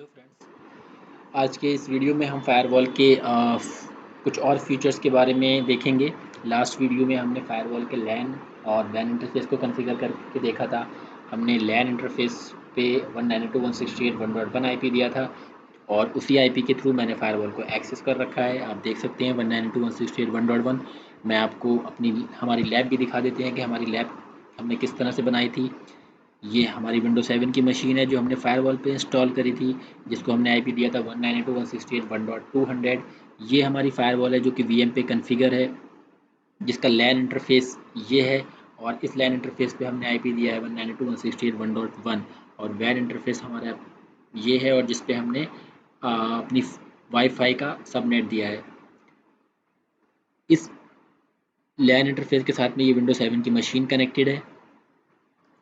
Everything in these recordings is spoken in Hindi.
Hello friends. आज के इस वीडियो में हम फायरवॉल के कुछ और फीचर्स के बारे में देखेंगे। लास्ट वीडियो में हमने फायरवॉल के लैन और वैन इंटरफेस को कॉन्फ़िगर करके देखा था। हमने लैन इंटरफेस पे 192.168.1.1 आईपी दिया था और उसी आईपी के थ्रू मैंने फायरवॉल को एक्सेस कर रखा है। आप देख सकते हैं 192.168.1.1। मैं आपको हमारी लैब भी दिखा देते हैं कि हमारी लैब हमने किस तरह से बनाई थी। ये हमारी विंडो 7 की मशीन है जो हमने फायरवॉल पे इंस्टॉल करी थी, जिसको हमने आईपी दिया था 192.168.1.200। ये हमारी फायरवॉल है जो कि वीएम पे कॉन्फ़िगर है, जिसका लैन इंटरफेस ये है और इस लैन इंटरफेस पे हमने आईपी दिया है 192.168.1.1 और वैन इंटरफेस हमारा ये है और जिस पे हमने अपनी वाईफाई का सबनेट दिया है। इस लैन इंटरफेस के साथ में ये विंडो 7 की मशीन कनेक्टेड है,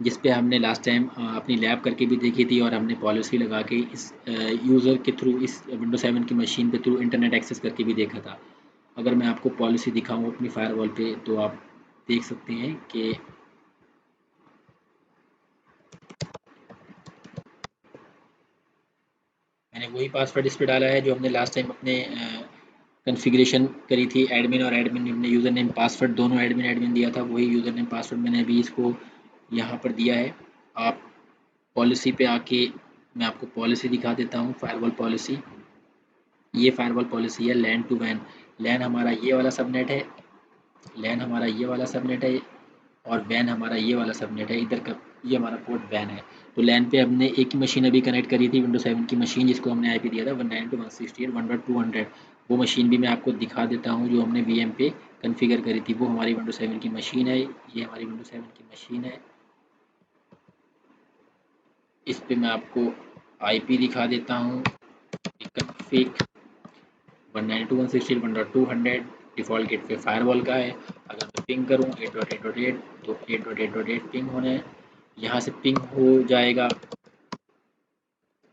जिस पे हमने लास्ट टाइम अपनी लैब करके भी देखी थी और हमने पॉलिसी लगा के इस यूज़र के थ्रू इस विंडो 7 की मशीन पे थ्रू इंटरनेट एक्सेस करके भी देखा था। अगर मैं आपको पॉलिसी दिखाऊं अपनी फायरवॉल पे तो आप देख सकते हैं कि मैंने वही पासवर्ड इस पर डाला है जो हमने लास्ट टाइम अपने कॉन्फ़िगरेशन करी थी। एडमिन और एडमिन हमने यूज़र नेम पासवर्ड दोनों एडमिन एडमिन दिया था, वही यूज़र नेम पासवर्ड मैंने अभी इसको यहाँ पर दिया है। आप पॉलिसी पे आके मैं आपको पॉलिसी दिखा देता हूँ। फायरवॉल पॉलिसी, ये फायरवॉल पॉलिसी है लैन टू वैन। लैन हमारा ये वाला सबनेट है, लैन हमारा ये वाला सबनेट है और वैन हमारा ये वाला सबनेट है। इधर का ये हमारा पोर्ट वैन है। तो लैन पे हमने एक ही मशीन अभी कनेक्ट करी थी, विंडो 7 की मशीन, जिसको हमने आईपी दिया था 192.168.1.200। वो मशीन भी मैं आपको दिखा देता हूँ जो हमने वीएम पे कॉन्फ़िगर करी थी। वो हमारी विंडो 7 की मशीन है, ये हमारी विंडो 7 की मशीन है। इस पे मैं आपको आईपी दिखा देता हूँ। कॉन्फ़िग 192.168.1.200 डिफ़ॉल्ट गेटवे फायरवॉल का है। अगर मैं पिंग करूँ 8.8.8 तो 8.8.8 पिंग होना है, यहाँ से पिंग हो जाएगा।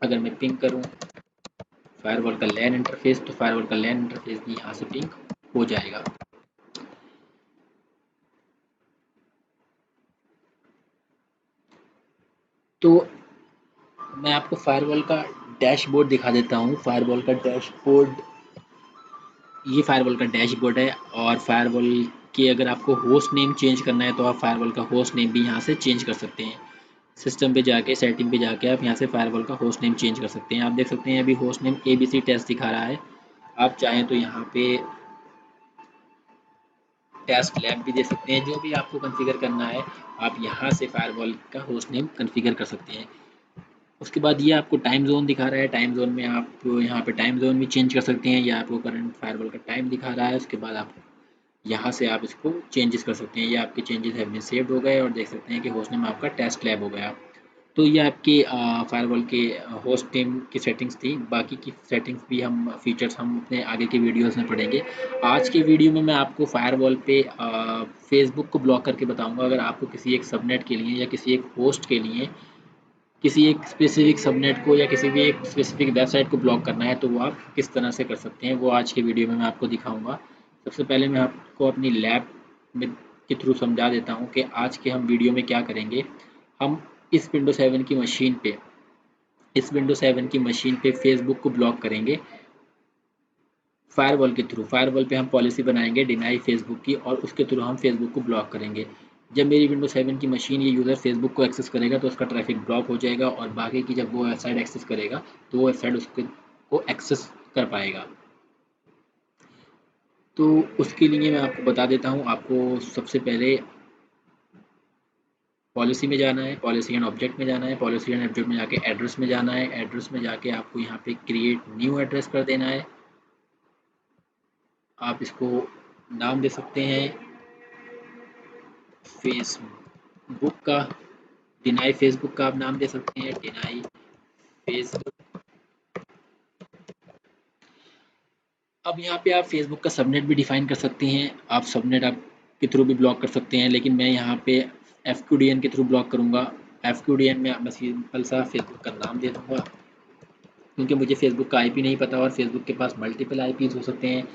अगर मैं पिंग करूँ फायरवॉल का लैन इंटरफेस तो फायरवॉल का लैन इंटरफेस भी यहाँ से पिंग हो जाएगा। तो मैं आपको फायरवॉल का डैशबोर्ड दिखा देता हूँ। फायरवॉल का डैशबोर्ड, ये फायरवॉल का डैशबोर्ड है और फायरवॉल के अगर आपको होस्ट नेम चेंज करना है तो आप फायरवॉल का होस्ट नेम भी यहाँ से चेंज कर सकते हैं। सिस्टम पे जाके सेटिंग पे जाके आप यहाँ से फायरवॉल का होस्ट नेम चेंज कर सकते हैं। आप देख सकते हैं अभी होस्ट नेम ABC टेस्ट दिखा रहा है। आप चाहें तो यहाँ पे टेस्ट लैब भी दे सकते हैं। जो भी आपको कॉन्फ़िगर करना है आप यहाँ से फायरवॉल का होस्ट नेम कॉन्फ़िगर कर सकते हैं। उसके बाद ये आपको टाइम जोन दिखा रहा है। टाइम जोन में आप यहाँ पे टाइम जोन भी चेंज कर सकते हैं। ये आपको करंट फायरवॉल का टाइम दिखा रहा है। उसके बाद आप यहाँ से आप इसको चेंजेस कर सकते हैं। ये आपके चेंजेस हैव बीन सेव्ड हो गए और देख सकते हैं कि होस्ट नेम आपका टेस्ट लैब हो गया। तो ये आपके फायरवॉल के होस्ट नेम की सेटिंग्स थी। बाकी की सेटिंग्स भी हम फीचर्स हम अपने आगे के वीडियोस में पढ़ेंगे। आज के वीडियो में मैं आपको फायरवॉल पे फेसबुक को ब्लॉक करके बताऊंगा। अगर आपको किसी एक सबनेट के लिए या किसी एक होस्ट के लिए किसी एक स्पेसिफिक सबनेट को या किसी भी एक स्पेसिफिक वेबसाइट को ब्लॉक करना है तो वो आप किस तरह से कर सकते हैं, वो आज के वीडियो में मैं आपको दिखाऊंगा। सबसे पहले मैं आपको अपनी लैब में के थ्रू समझा देता हूँ कि आज के हम वीडियो में क्या करेंगे। हम इस विंडो 7 की मशीन पे फेसबुक को ब्लॉक करेंगे फायरवॉल के थ्रू। फायरवॉल पे हम पॉलिसी बनाएंगे डिनाई फेसबुक की और उसके थ्रू हम फेसबुक को ब्लॉक करेंगे। जब मेरी विंडो 7 की मशीन ये यूज़र फेसबुक को एक्सेस करेगा तो उसका ट्रैफिक ब्लॉक हो जाएगा और बाकी की जब वो वेबसाइट एक्सेस करेगा तो वो वेबसाइट उसके को एक्सेस कर पाएगा। तो उसके लिए मैं आपको बता देता हूँ। आपको सबसे पहले पॉलिसी में जाना है, पॉलिसी एंड ऑब्जेक्ट में जाना है, पॉलिसी एंड ऑब्जेक्ट में जाके एड्रेस में जाना है। एड्रेस में जाके आपको यहाँ पे क्रिएट न्यू एड्रेस कर देना है। आप इसको नाम दे सकते हैं फेसबुक का, डिनाई फेसबुक का आप नाम दे सकते हैं, डिनाई फेसबुक। अब यहाँ पे आप फेसबुक का सबनेट भी डिफाइन कर सकते हैं। आप सबनेट आप के थ्रू भी ब्लॉक कर सकते हैं, लेकिन मैं यहाँ पे FQDN के थ्रू ब्लॉक करूँगा। FQDN में मैं सिंपल सा फेसबुक का नाम दे दूँगा, क्योंकि मुझे फेसबुक का आईपी नहीं पता और फेसबुक के पास मल्टीपल आईपीज़ हो सकते हैं।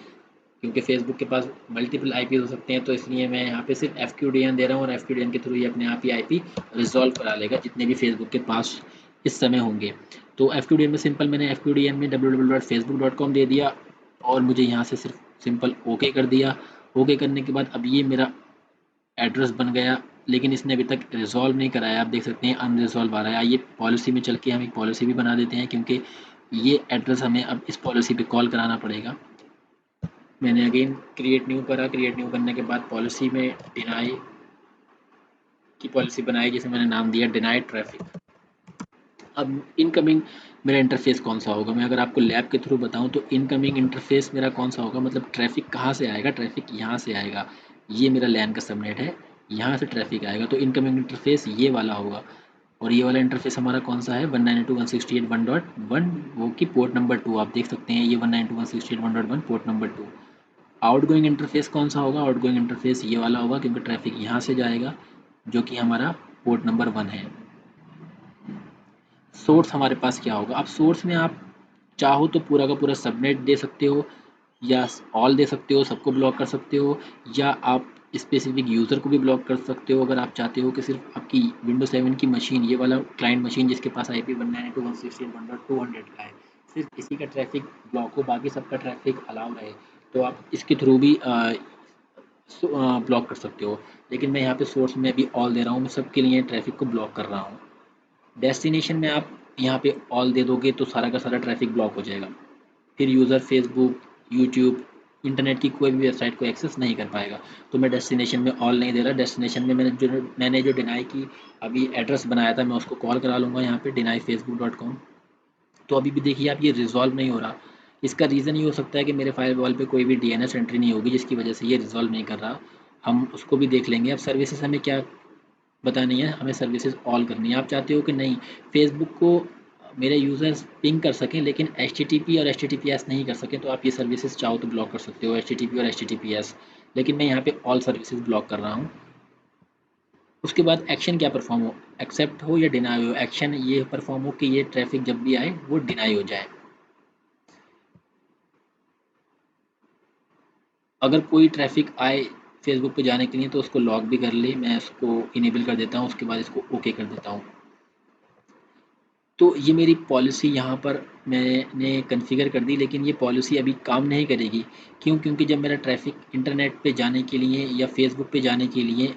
क्योंकि फेसबुक के पास मल्टीपल आईपी हो सकते हैं तो इसलिए मैं यहाँ पे सिर्फ FQDN दे रहा हूँ और FQDN के थ्रू ये अपने आप ही आईपी रिजॉल्व करा लेगा जितने भी फेसबुक के पास इस समय होंगे। तो F2DN में सिंपल मैंने F2DN में www.facebook.com दे दिया और मुझे यहाँ से सिर्फ सिंपल ओके कर दिया। ओके करने के बाद अब ये मेरा एड्रेस बन गया, लेकिन इसने अभी तक रिजॉल्व नहीं कराया। आप देख सकते हैं अनरिजॉल्व आ रहा है। आइए पॉलिसी में चल के हम एक पॉलिसी भी बना देते हैं, क्योंकि ये एड्रेस हमें अब इस पॉलिसी पे कॉल कराना पड़ेगा। मैंने अगेन क्रिएट न्यू करा। क्रिएट न्यू करने के बाद पॉलिसी में डिनाई की पॉलिसी बनाई, जिसे मैंने नाम दिया डिनाई ट्रैफिक। अब इनकमिंग मेरा इंटरफेस कौन सा होगा, मैं अगर आपको लैब के थ्रू बताऊं तो इनकमिंग इंटरफेस मेरा कौन सा होगा, मतलब ट्रैफिक कहाँ से आएगा, ट्रैफिक यहाँ से आएगा। ये मेरा लैन का सबनेट है, यहाँ से ट्रैफिक आएगा, तो इनकमिंग इंटरफेस ये वाला होगा। और ये वाला इंटरफेस हमारा कौन सा है, 192.168.1.1, वो की पोर्ट नंबर 2। आप देख सकते हैं ये 192.168.1.1 पोर्ट नंबर 2। आउटगोइंग इंटरफेस कौन सा होगा, आउटगोइंग इंटरफेस ये वाला होगा, क्योंकि ट्रैफिक यहाँ से जाएगा, जो कि हमारा पोर्ट नंबर 1 है। सोर्स हमारे पास क्या होगा, अब सोर्स में आप चाहो तो पूरा का पूरा सबनेट दे सकते हो, या ऑल दे सकते हो, सबको ब्लॉक कर सकते हो, या आप स्पेसिफिक यूज़र को भी ब्लॉक कर सकते हो। अगर आप चाहते हो कि सिर्फ आपकी विंडो 7 की मशीन, ये वाला क्लाइंट मशीन जिसके पास IP 192.168.1.200 का है, सिर्फ इसी का ट्रैफिक ब्लॉक हो, बाकी सबका ट्रैफिक अलाउ रहे, तो आप इसके थ्रू भी ब्लॉक कर सकते हो। लेकिन मैं यहाँ पे सोर्स में अभी ऑल दे रहा हूँ, मैं सबके लिए ट्रैफिक को ब्लॉक कर रहा हूँ। डेस्टिनेशन में आप यहाँ पे ऑल दे दोगे तो सारा का सारा ट्रैफिक ब्लॉक हो जाएगा, फिर यूज़र फेसबुक, यूट्यूब, इंटरनेट की कोई भी वेबसाइट को एक्सेस नहीं कर पाएगा। तो मैं डेस्टिनेशन में ऑल नहीं दे रहा। डेस्टिनेशन में मैंने जो डिनाई की अभी एड्रेस बनाया था, मैं उसको कॉल करा लूँगा यहाँ पे deny facebook.com। तो अभी भी देखिए आप, ये रिजॉल्व नहीं हो रहा। इसका रीज़न ये हो सकता है कि मेरे फायरवॉल पे कोई भी DNS एंट्री नहीं होगी, जिसकी वजह से ये रिजॉल्व नहीं कर रहा। हम उसको भी देख लेंगे। अब सर्विसेज हमें क्या बतानी है, हमें सर्विसेज ऑल करनी है। आप चाहते हो कि नहीं, फेसबुक को मेरे यूज़र्स पिंग कर सकें लेकिन HTTP और HTTPS नहीं कर सकें, तो आप ये सर्विसेज चाहो तो ब्लॉक कर सकते हो, HTTP और HTTPS। लेकिन मैं यहाँ पे ऑल सर्विसेज ब्लॉक कर रहा हूँ। उसके बाद एक्शन क्या परफॉर्म हो, एक्सेप्ट हो या डिनाई हो। एक्शन ये परफॉर्म हो कि ये ट्रैफिक जब भी आए वो डिनाई हो जाए। अगर कोई ट्रैफिक आए फेसबुक पे जाने के लिए तो उसको लॉक भी कर ले, मैं उसको इनेबल कर देता हूँ, उसके बाद इसको ओके कर देता हूँ। तो ये मेरी पॉलिसी यहाँ पर मैंने कॉन्फ़िगर कर दी, लेकिन ये पॉलिसी अभी काम नहीं करेगी। क्यों, क्योंकि जब मेरा ट्रैफिक इंटरनेट पे जाने के लिए या फेसबुक पे जाने के लिए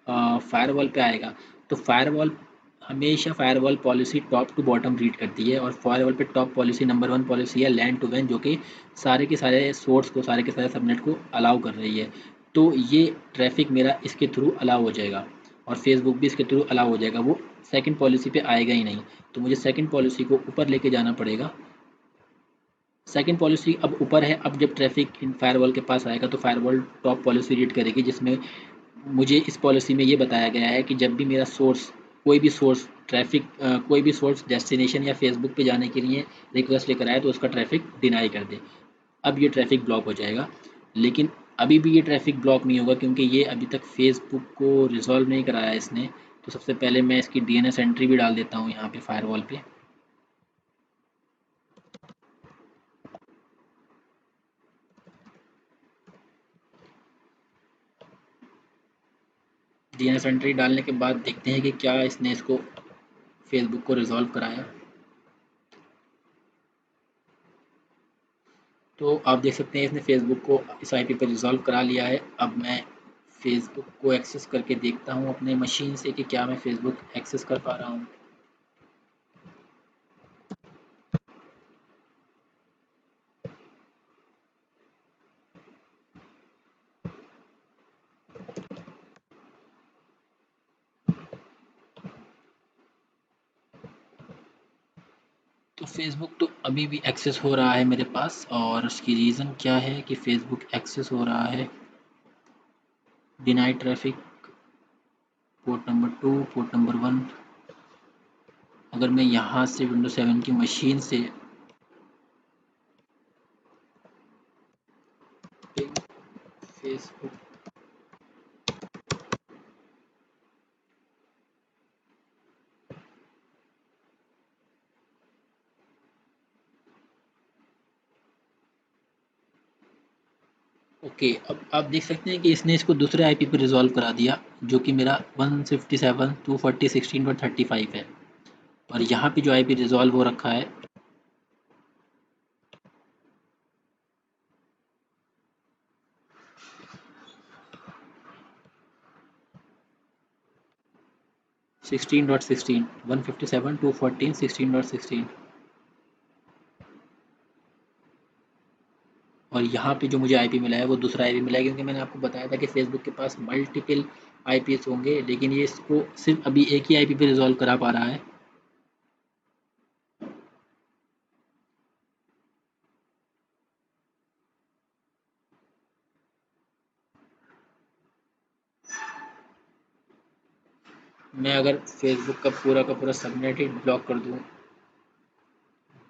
फायरवॉल पे आएगा, तो फायरवॉल हमेशा firewall policy top to bottom read करती है। और फायरवॉल पे टॉप पॉलिसी नंबर 1 पॉलिसी है लैन टू वैन, जो कि सारे के सारे सोर्स को, सारे के सारे सबनेट को अलाउ कर रही है। तो ये ट्रैफिक मेरा इसके थ्रू अलाउ हो जाएगा, और फेसबुक भी इसके थ्रू अलाउ हो जाएगा, वो सेकंड पॉलिसी पे आएगा ही नहीं। तो मुझे सेकंड पॉलिसी को ऊपर लेके जाना पड़ेगा। सेकंड पॉलिसी अब ऊपर है। अब जब ट्रैफिक इन फायरवॉल के पास आएगा तो फायरवॉल टॉप पॉलिसी रीड करेगी, जिसमें मुझे इस पॉलिसी में ये बताया गया है कि जब भी मेरा सोर्स, कोई भी सोर्स ट्रैफिक, कोई भी सोर्स डेस्टिनेशन या फेसबुक पे जाने के लिए रिक्वेस्ट लेकर आए तो उसका ट्रैफिक डिनाई कर दे। अब ये ट्रैफिक ब्लॉक हो जाएगा। लेकिन अभी भी ये ट्रैफिक ब्लॉक नहीं होगा, क्योंकि ये अभी तक फेसबुक को रिजॉल्व नहीं कराया इसने। तो सबसे पहले मैं इसकी DNS एंट्री भी डाल देता हूँ यहाँ पे फायरवॉल पे। DNS एंट्री डालने के बाद देखते हैं कि क्या इसने इसको फेसबुक को रिजॉल्व कराया। तो आप देख सकते हैं इसने फेसबुक को इस IP पर रिजॉल्व करा लिया है। अब मैं फेसबुक को एक्सेस करके देखता हूँ अपने मशीन से कि क्या मैं फेसबुक एक्सेस कर पा रहा हूँ। तो फेसबुक तो अभी भी एक्सेस हो रहा है मेरे पास, और उसकी रीज़न क्या है कि फेसबुक एक्सेस हो रहा है। Deny traffic port number 2, port number 1। अगर मैं यहाँ से विंडो 7 की मशीन से फेसबुक, ओके, अब आप देख सकते हैं कि इसने इसको दूसरे IP पर रिजॉल्व करा दिया, जो कि मेरा 157.240.16.35 है। और यहाँ पे जो आईपी रिजॉल्व हो रखा है 16.16 157.214 16.16। और यहाँ पे जो मुझे आईपी मिला है वो दूसरा आईपी मिला है, क्योंकि मैंने आपको बताया था कि फेसबुक के पास मल्टीपल आईपीएस होंगे, लेकिन ये इसको सिर्फ अभी एक ही आईपी पे रिजॉल्व करा पा रहा है। मैं अगर फेसबुक का पूरा सबनेट ही ब्लॉक कर दूँ,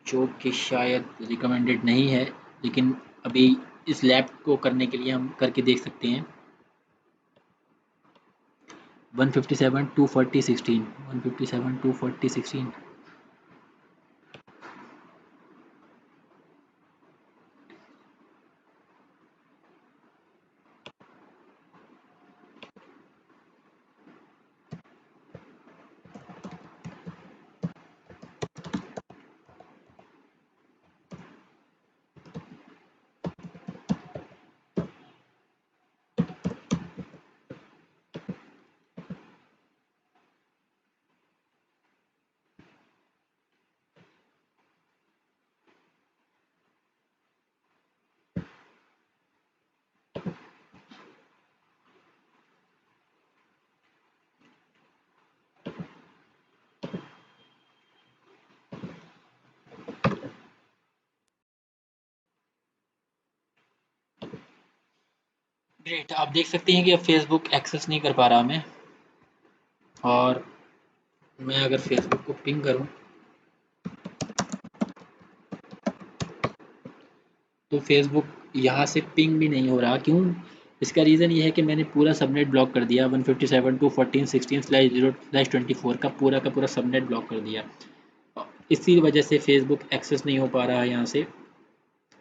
जो कि शायद रिकमेंडेड नहीं है, लेकिन अभी इस लैब को करने के लिए हम करके देख सकते हैं। 157.240 157.240 ग्रेट, आप देख सकते हैं कि अब फेसबुक एक्सेस नहीं कर पा रहा हमें। और मैं अगर फेसबुक को पिंग करूं तो फेसबुक यहाँ से पिंग भी नहीं हो रहा। क्यों? इसका रीज़न ये है कि मैंने पूरा सबनेट ब्लॉक कर दिया। 157.214.16/0/24 का पूरा सबनेट ब्लॉक कर दिया। इसी वजह से फेसबुक एक्सेस नहीं हो पा रहा है यहाँ से।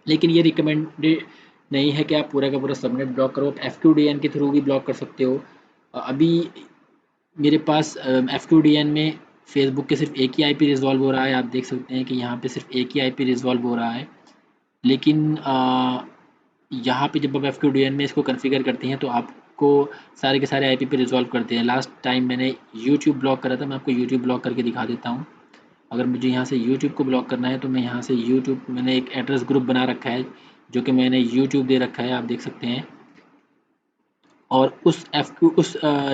लेकिन ये रिकमेंडेड नहीं है कि आप पूरा का पूरा सबनेट ब्लॉक करो। आप FQDN के थ्रू भी ब्लॉक कर सकते हो। अभी मेरे पास FQDN में फेसबुक के सिर्फ एक ही आईपी रिजॉल्व हो रहा है। आप देख सकते हैं कि यहाँ पे सिर्फ एक ही आईपी रिजॉल्व हो रहा है। लेकिन यहाँ पे जब आप FQDN में इसको कॉन्फ़िगर करते हैं तो आपको सारे के सारे आईपी पे रिजॉल्व करते हैं। लास्ट टाइम मैंने यूट्यूब ब्लॉक करा था, मैं आपको यूट्यूब ब्लॉक करके दिखा देता हूँ। अगर मुझे यहाँ से यूट्यूब को ब्लॉक करना है तो मैं यहाँ से यूट्यूब, मैंने एक एड्रेस ग्रुप बना रखा है जो कि मैंने यूट्यूब दे रखा है, आप देख सकते हैं। और उस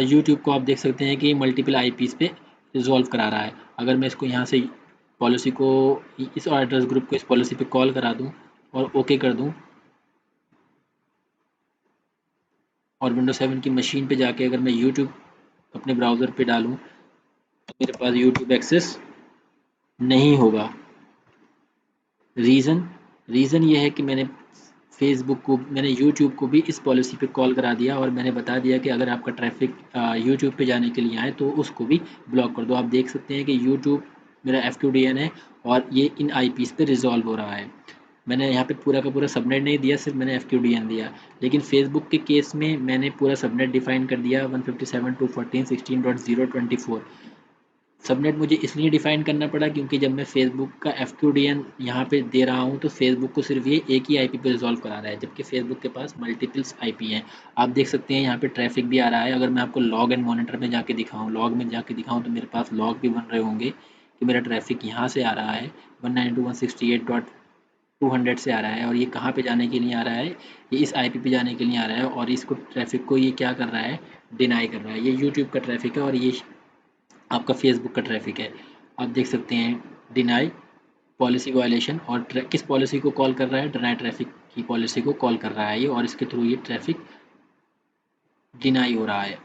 यूट्यूब को आप देख सकते हैं कि मल्टीपल आईपीज़ पे रिजॉल्व करा रहा है। अगर मैं इसको यहाँ से पॉलिसी को, इस एड्रेस ग्रुप को इस पॉलिसी पे कॉल करा दूँ और ओके कर दूँ, और विंडोज 7 की मशीन पे जाके अगर मैं यूट्यूब अपने ब्राउज़र पे डालूँ तो मेरे पास यूट्यूब एक्सेस नहीं होगा। रीज़न रीज़न ये है कि मैंने यूट्यूब को भी इस पॉलिसी पे कॉल करा दिया और मैंने बता दिया कि अगर आपका ट्रैफिक यूट्यूब पे जाने के लिए आए तो उसको भी ब्लॉक कर दो। आप देख सकते हैं कि यूट्यूब मेरा FQDN है और ये इन आईपीज़ पे रिजॉल्व हो रहा है। मैंने यहाँ पे पूरा का पूरा सबनेट नहीं दिया, सिर्फ मैंने FQDN दिया। लेकिन फेसबुक के केस में मैंने पूरा सबनेट डिफाइन कर दिया 157.214.16.0/24। सबनेट मुझे इसलिए डिफाइन करना पड़ा क्योंकि जब मैं फेसबुक का FQDN यहाँ पे दे रहा हूँ तो फेसबुक को सिर्फ ये एक ही आईपी पे रिजॉल्व करा रहा है, जबकि फेसबुक के पास मल्टीपल्स आईपी हैं। आप देख सकते हैं यहाँ पे ट्रैफिक भी आ रहा है। अगर मैं आपको लॉग एंड मॉनिटर में जाके दिखाऊँ, लॉग में जाके दिखाऊँ तो मेरे पास लॉग भी बन रहे होंगे कि मेरा ट्रैफिक यहाँ से आ रहा है 192.168.200 से आ रहा है। और ये कहाँ पे जाने के लिए आ रहा है? ये इस आईपी पे जाने के लिए आ रहा है। और इसको ट्रैफिक को ये क्या कर रहा है? डिनाई कर रहा है। ये यूट्यूब का ट्रैफिक है और ये आपका फेसबुक का ट्रैफिक है। आप देख सकते हैं डिनाई पॉलिसी वायलेशन, और किस पॉलिसी को कॉल कर रहा है? डिनाई ट्रैफिक की पॉलिसी को कॉल कर रहा है ये, और इसके थ्रू ये ट्रैफिक डिनाई हो रहा है।